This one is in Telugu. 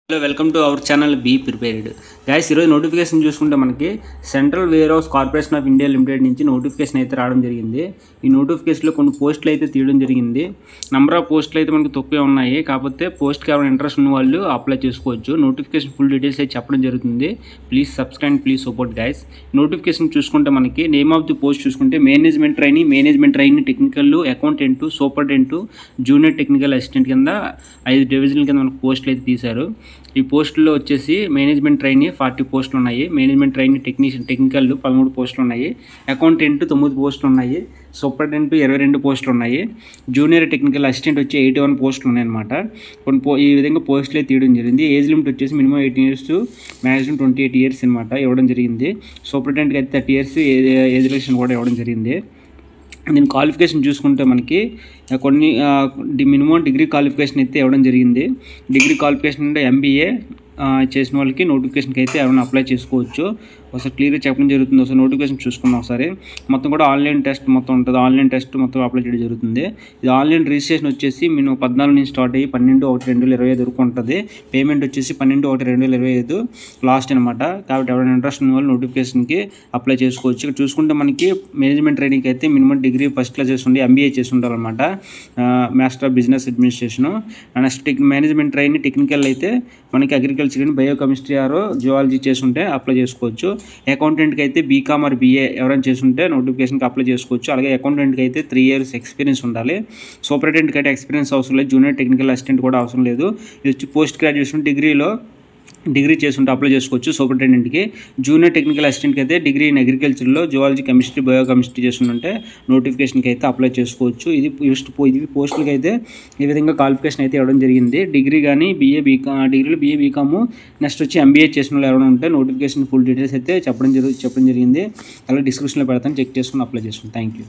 Hello welcome to our channel be prepared guys. ఈరోజు నోటిఫికేషన్ చూసుకుంటే మనకి central warehouse corporation of India limited నుంచి నోటిఫికేషన్ అయితే రావడం జరిగింది. ఈ నోటిఫికేషన్లో కొన్ని పోస్టులు అయితే తీయడం జరిగింది. నెంబర్ ఆఫ్ పోస్టులు అయితే మనకి తక్కువే ఉన్నాయి, కాకపోతే పోస్ట్కి ఎవరైనా ఇంట్రెస్ట్ ఉన్న వాళ్ళు అప్లై చేసుకోవచ్చు. నోటిఫికేషన్ ఫుల్ డీటెయిల్స్ అయితే చెప్పడం జరుగుతుంది. Please subscribe, please support guys. Notification చూసుకుంటే మనకి నేమ్ ఆఫ్ ది పోస్ట్ చూసుకుంటే management trainee technical accountant, superintendent, junior technical assistant కింద 5 డివిజన్ల కింద మనకు పోస్టులు అయితే తీశారు. ఈ పోస్టుల్లో వచ్చేసి మేనేజ్మెంట్ ట్రైనీ 40 పోస్టులు ఉన్నాయి, మేనేజ్మెంట్ ట్రైనీ టెక్నికల్ 13 పోస్టులు ఉన్నాయి, అకౌంటెంట్ 9 పోస్టులు ఉన్నాయి, సూపరింటెండెంట్ 22 పోస్టులు ఉన్నాయి, జూనియర్ టెక్నికల్ అసిస్టెంట్ వచ్చి 81 పోస్టులు ఉన్నాయన్నమాట. ఈ విధంగా పోస్టులే తీయడం జరిగింది. ఏజ్ లిమిట్ వచ్చేసి minimum 18 years to maximum 28 years అనమాట ఇవ్వడం జరిగింది. సూపరింటెండెంట్కి అయితే 30 years ఏజ్ రిలేషన్ కూడా ఇవ్వడం జరిగింది. దీని క్వాలిఫికేషన్ చూసుకుంటే మనకి కొన్ని మినిమం డిగ్రీ క్వాలిఫికేషన్ అయితే ఇవ్వడం జరిగింది. డిగ్రీ క్వాలిఫికేషన్ అంటే MBA చేసిన వాళ్ళకి నోటిఫికేషన్కి అయితే ఎవరైనా అప్లై చేసుకోవచ్చు. ఒకసారి క్లియర్గా చెప్పడం జరుగుతుంది. ఒకసారి నోటిఫికేషన్ చూసుకున్నాం. ఒకసారి మొత్తం కూడా ఆన్లైన్ టెస్ట్ మొత్తం ఉంటుంది. ఆన్లైన్ టెస్ట్ మొత్తం అప్లై చేయడం జరుగుతుంది. ఇది ఆన్లైన్ రిజిస్ట్రేషన్ వచ్చేసి మేము 14 నుంచి స్టార్ట్ అయ్యి 12/1/2025 వరకు ఉంటుంది. పేమెంట్ వచ్చేసి 12/1/2025 లాస్ట్ అనమాట. కాబట్టి ఎవరైనా ఇంట్రెస్ట్ ఉన్న వాళ్ళు నోటిఫికేషన్కి అప్లై చేసుకోవచ్చు. ఇక్కడ చూసుకుంటే మనకి మేనేజ్మెంట్ ట్రైనింగ్ అయితే మినిమం డిగ్రీ ఫస్ట్ క్లాస్ చేసి ఉండి MBA చేసి ఉండాలన్నమాట, master of business administration. Next management training technical అయితే మనకి agriculture and biochemistry or zoology చేసి ఉంటే అప్లై చేసుకోవచ్చు. అకౌంటెంట్కి అయితే BCom or BA ఎవరైనా చేస్తుంటే నోటిఫికేషన్కి అప్లై చేసుకోవచ్చు. అలాగే అకౌంటెంట్కి అయితే 3 years ఎక్స్పీరియన్స్ ఉండాలి. సూపరింటెండెంట్కి అయితే ఎక్స్పీరియన్స్ అవసరం లేదు. జూనియర్ టెక్నికల్ అసిస్టెంట్ కూడా అవసరం లేదు. ఇది వచ్చి పోస్ట్ గ్రాడ్యుయేషన్ డిగ్రీ చేస్తుంటే అప్లై చేసుకోవచ్చు. సూపరింటెండెంట్కి జూనియర్ టెక్నికల్ అసిస్టెంట్కి అయితే డిగ్రీ ఇన్ అగ్రికల్చర్లో జువాలజీ, కెమిస్ట్రీ, బయోకెమిస్ట్రీ చేస్తుంటే నోటిఫికేషన్కి అయితే అప్లై చేసుకోవచ్చు. ఇది పోస్టులకి అయితే ఈ విధంగా క్వాలిఫికేషన్ అయితే ఇవ్వడం జరిగింది. డిగ్రీ కానీ డిగ్రీలో BA BCom నెక్స్ట్ వచ్చి MBA చేసిన వాళ్ళు ఎవరైనా ఉంటే నోటిఫికేషన్ ఫుల్ డీటెయిల్స్ అయితే చెప్పడం జరిగింది. అలాగే డిస్క్రిప్షన్లో పెడతాను, చెక్ చేసుకుని అప్లై చేసుకోండి. Thank you.